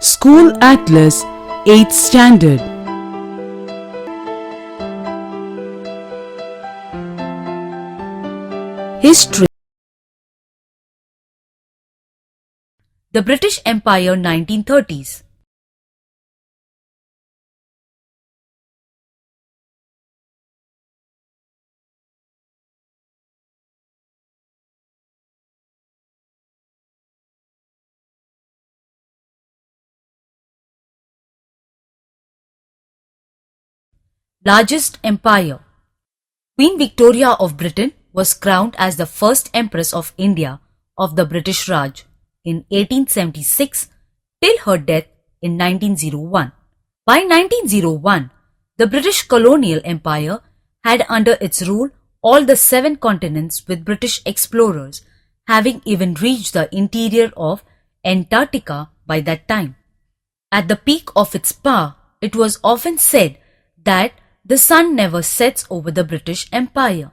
School Atlas 8th Standard. History. The British Empire 1930s. Largest empire. Queen Victoria of Britain was crowned as the first Empress of India of the British Raj in 1876 till her death in 1901. By 1901, the British colonial empire had under its rule all the 7 continents, with British explorers having even reached the interior of Antarctica by that time. At the peak of its power, it was often said that the sun never sets over the British Empire,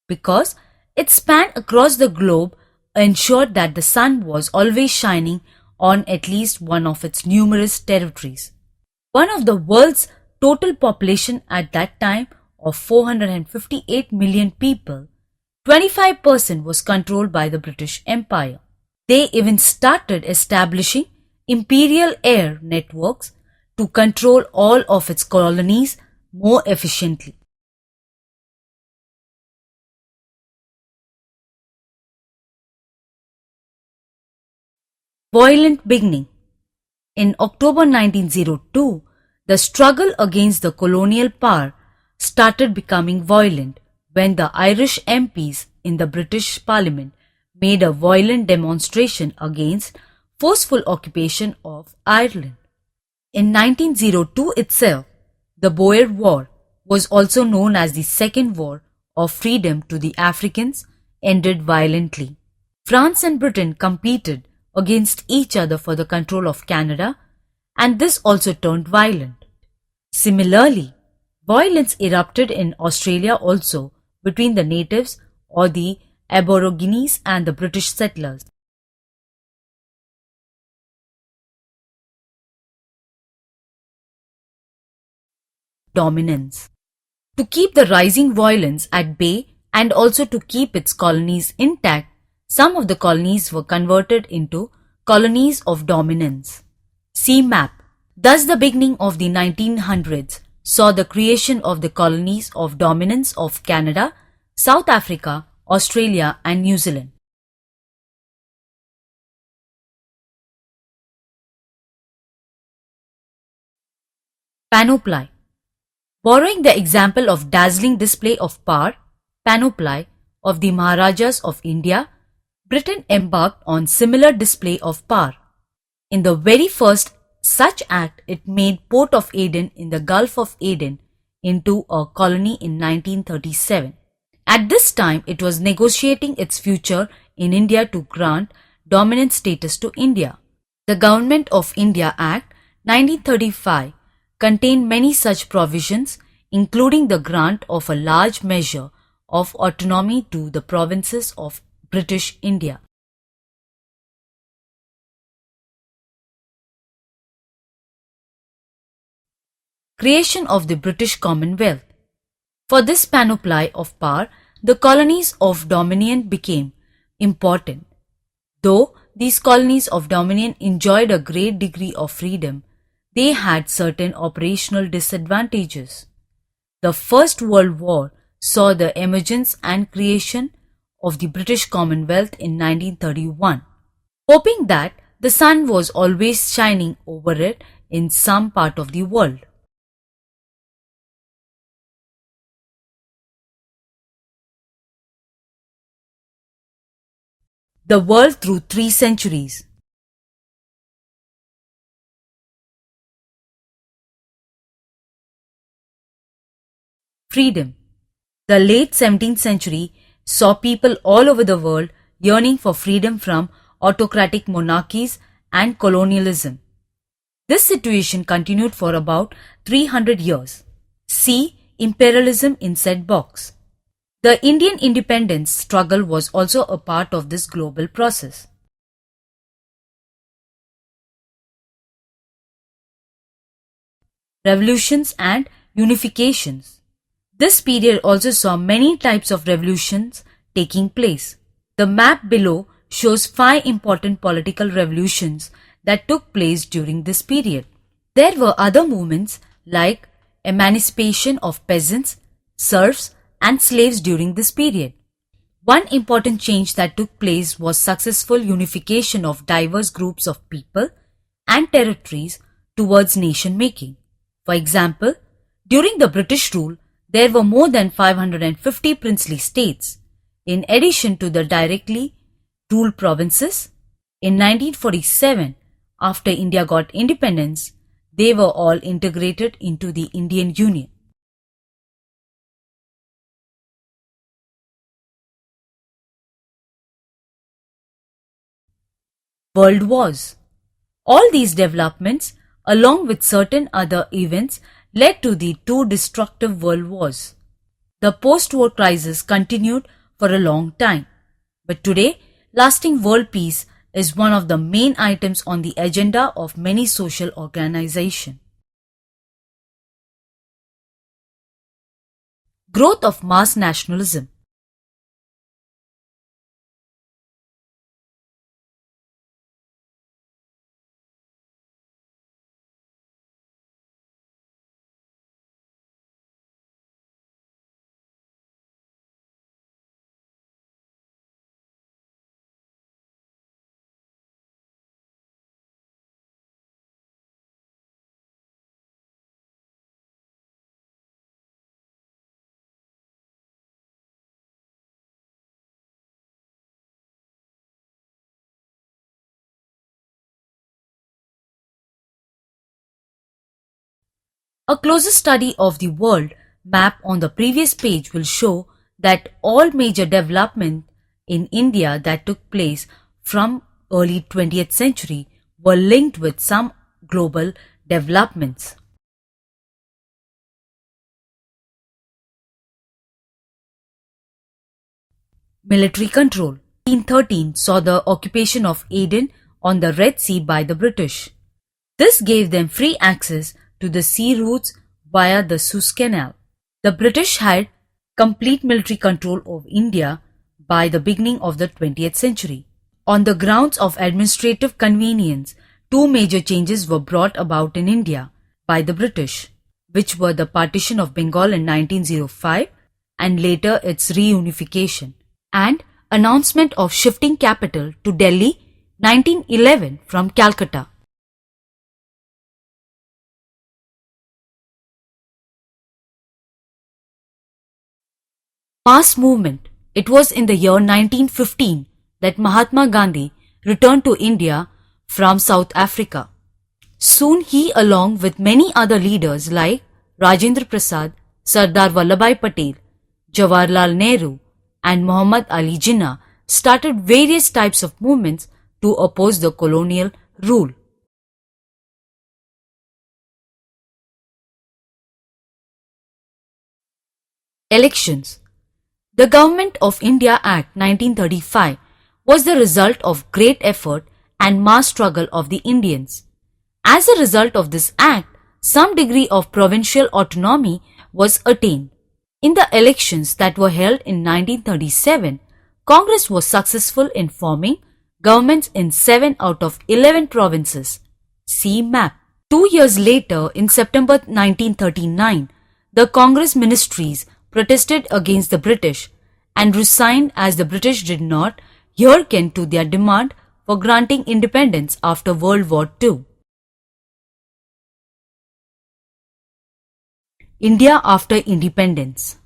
because its span across the globe ensured that the sun was always shining on at least one of its numerous territories. One of the world's total population at that time of 458 million people, 25% was controlled by the British Empire. They even started establishing imperial air networks to control all of its colonies more efficiently. Violent beginning. In October 1902, the struggle against the colonial power started becoming violent when the Irish MPs in the British Parliament made a violent demonstration against forceful occupation of Ireland. In 1902 itself, the Boer War, was also known as the Second War of Freedom to the Africans, ended violently. France and Britain competed against each other for the control of Canada, and this also turned violent. Similarly, violence erupted in Australia also between the natives or the Aborigines and the British settlers. Dominance. To keep the rising violence at bay and also to keep its colonies intact, some of the colonies were converted into colonies of dominance. See map. Thus the beginning of the 1900s saw the creation of the colonies of dominance of Canada, South Africa, Australia and New Zealand. Panoply. Borrowing the example of dazzling display of power, panoply, of the Maharajas of India, Britain embarked on similar display of power. In the very first such act, it made Port of Aden in the Gulf of Aden into a colony in 1937. At this time, it was negotiating its future in India to grant dominant status to India. The Government of India Act 1935 contained many such provisions, including the grant of a large measure of autonomy to the provinces of British India. Creation of the British Commonwealth. For this panoply of power, the colonies of Dominion became important. Though these colonies of Dominion enjoyed a great degree of freedom, they had certain operational disadvantages. The First World War saw the emergence and creation of the British Commonwealth in 1931, hoping that the sun was always shining over it in some part of the world. The world through 3 centuries. Freedom. The late 17th century saw people all over the world yearning for freedom from autocratic monarchies and colonialism. This situation continued for about 300 years. See imperialism in said box. The Indian independence struggle was also a part of this global process. revolutions and unifications. This period also saw many types of revolutions taking place. The map below shows 5 important political revolutions that took place during this period. There were other movements like emancipation of peasants, serfs, and slaves during this period. One important change that took place was successful unification of diverse groups of people and territories towards nation making. For example, during the British rule, there were more than 550 princely states, in addition to the directly ruled provinces. In 1947, after India got independence, they were all integrated into the Indian Union. World Wars. All these developments, along with certain other events, led to the 2 destructive world wars. The post-war crisis continued for a long time, but today, lasting world peace is one of the main items on the agenda of many social organizations. Growth of mass nationalism. A closer study of the world map on the previous page will show that all major development in India that took place from early 20th century were linked with some global developments. Military control. 1913 saw the occupation of Aden on the Red Sea by the British. This gave them free access to the sea routes via the Suez Canal. The British had complete military control of India by the beginning of the 20th century. On the grounds of administrative convenience, 2 major changes were brought about in India by the British, which were the partition of Bengal in 1905 and later its reunification, and announcement of shifting capital to Delhi 1911 from Calcutta. Mass movement. It was in the year 1915 that Mahatma Gandhi returned to India from South Africa. Soon he, along with many other leaders like Rajendra Prasad, Sardar Vallabhbhai Patel, Jawaharlal Nehru, and Muhammad Ali Jinnah, started various types of movements to oppose the colonial rule. Elections. The Government of India Act 1935 was the result of great effort and mass struggle of the Indians. As a result of this act, some degree of provincial autonomy was attained. In the elections that were held in 1937, Congress was successful in forming governments in 7 out of 11 provinces. See map. 2 years later, in September 1939, the Congress ministries protested against the British and resigned as the British did not hearken to their demand for granting independence after World War II. India after independence.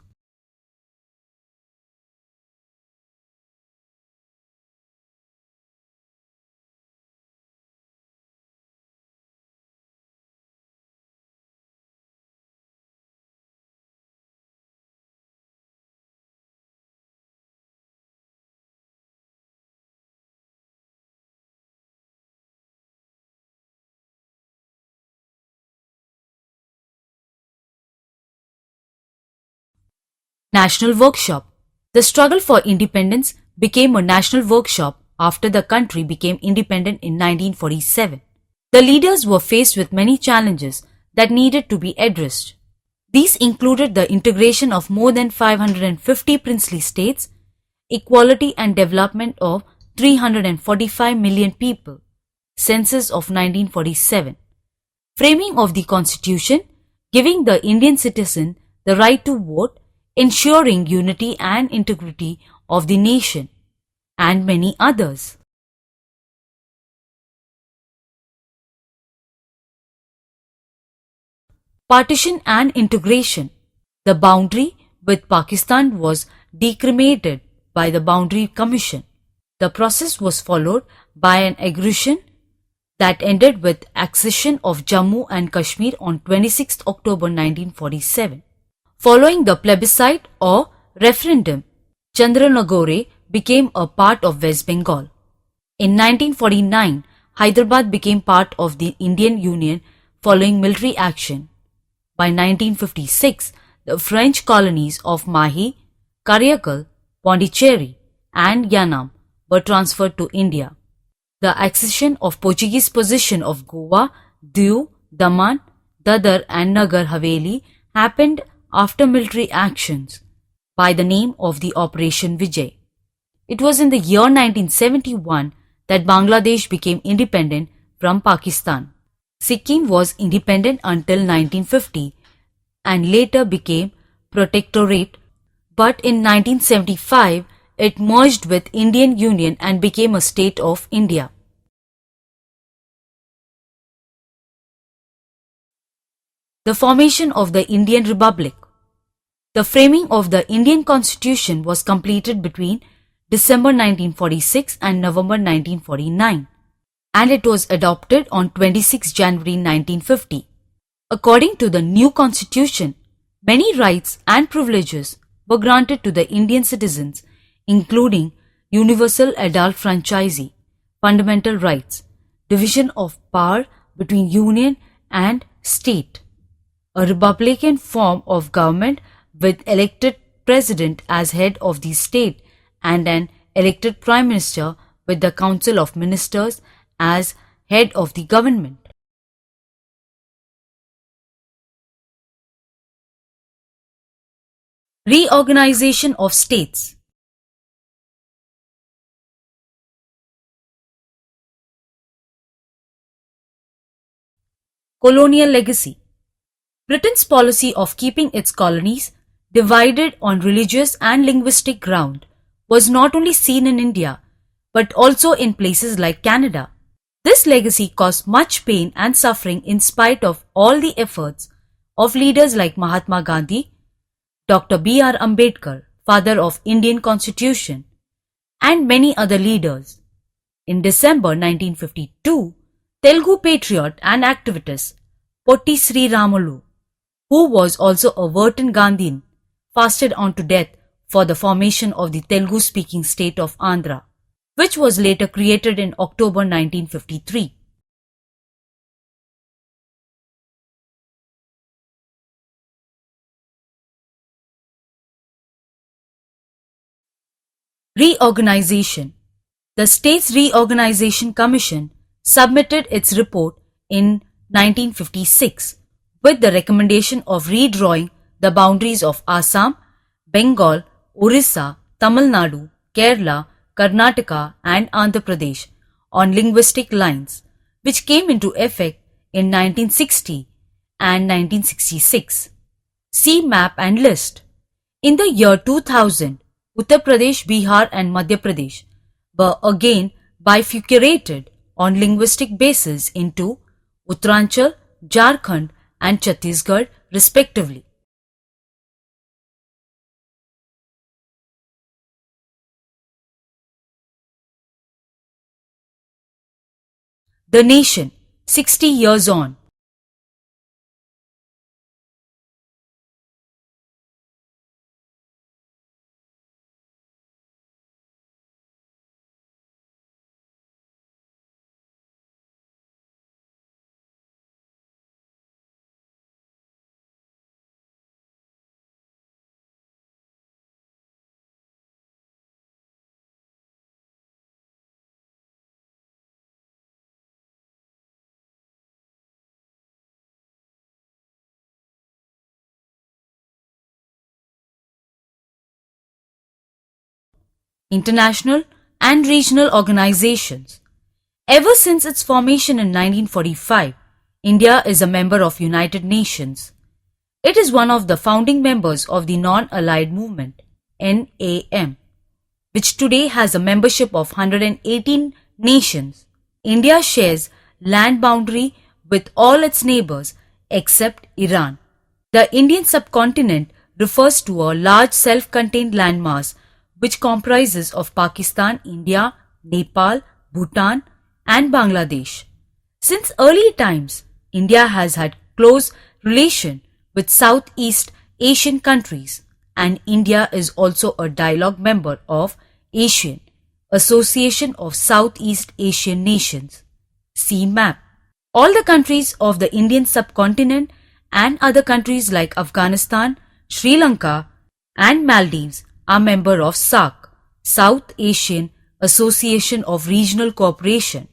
National Workshop. The struggle for independence became a national workshop after the country became independent in 1947. The leaders were faced with many challenges that needed to be addressed. These included the integration of more than 550 princely states, equality and development of 345 million people, census of 1947, framing of the constitution, giving the Indian citizen the right to vote, ensuring unity and integrity of the nation, and many others. Partition and integration. The boundary with Pakistan was decremated by the Boundary Commission. The process was followed by an aggression that ended with accession of Jammu and Kashmir on 26 October 1947. Following the plebiscite or referendum, Chandranagore became a part of West Bengal. In 1949, Hyderabad became part of the Indian Union following military action. By 1956, the French colonies of Mahi, Karaikal, Pondicherry and Yanam were transferred to India. The accession of Portuguese possession of Goa, Diu, Daman, Dadar and Nagar Haveli happened after military actions by the name of the Operation Vijay. It was in the year 1971 that Bangladesh became independent from Pakistan. Sikkim was independent until 1950 and later became protectorate, but in 1975 it merged with Indian Union and became a state of India. The formation of the Indian Republic. The framing of the Indian Constitution was completed between December 1946 and November 1949, and it was adopted on 26 January 1950. According to the new constitution, many rights and privileges were granted to the Indian citizens, including universal adult franchise, fundamental rights, division of power between union and state, a republican form of government with elected president as head of the state and an elected prime minister with the council of ministers as head of the government. Reorganization of states. Colonial legacy. Britain's policy of keeping its colonies divided on religious and linguistic ground was not only seen in India but also in places like Canada. This legacy caused much pain and suffering in spite of all the efforts of leaders like Mahatma Gandhi, Dr. B.R. Ambedkar, father of Indian Constitution, and many other leaders. In December 1952, Telugu patriot and activist Potti Sri Ramulu, who was also a Verton Gandhian, fasted on to death for the formation of the Telugu-speaking state of Andhra, which was later created in October 1953. Reorganization. The States Reorganization Commission submitted its report in 1956 with the recommendation of redrawing the boundaries of Assam, Bengal, Orissa, Tamil Nadu, Kerala, Karnataka and Andhra Pradesh on linguistic lines, which came into effect in 1960 and 1966. See map and list. In the year 2000, Uttar Pradesh, Bihar and Madhya Pradesh were again bifurcated on linguistic basis into Uttaranchal, Jharkhand and Chhattisgarh respectively. The nation, 60 years on. international and regional organizations. Ever since its formation in 1945, India is a member of United Nations. It is one of the founding members of the Non-Allied Movement, NAM, which today has a membership of 118 nations. India shares land boundary with all its neighbors except Iran. The Indian subcontinent refers to a large self-contained landmass which comprises of Pakistan, India, Nepal, Bhutan and Bangladesh. Since early times, India has had close relation with Southeast Asian countries, and India is also a dialogue member of ASEAN, Association of Southeast Asian Nations. See map. All the countries of the Indian subcontinent and other countries like Afghanistan, Sri Lanka and Maldives are member of SAARC, South Asian Association of Regional Cooperation.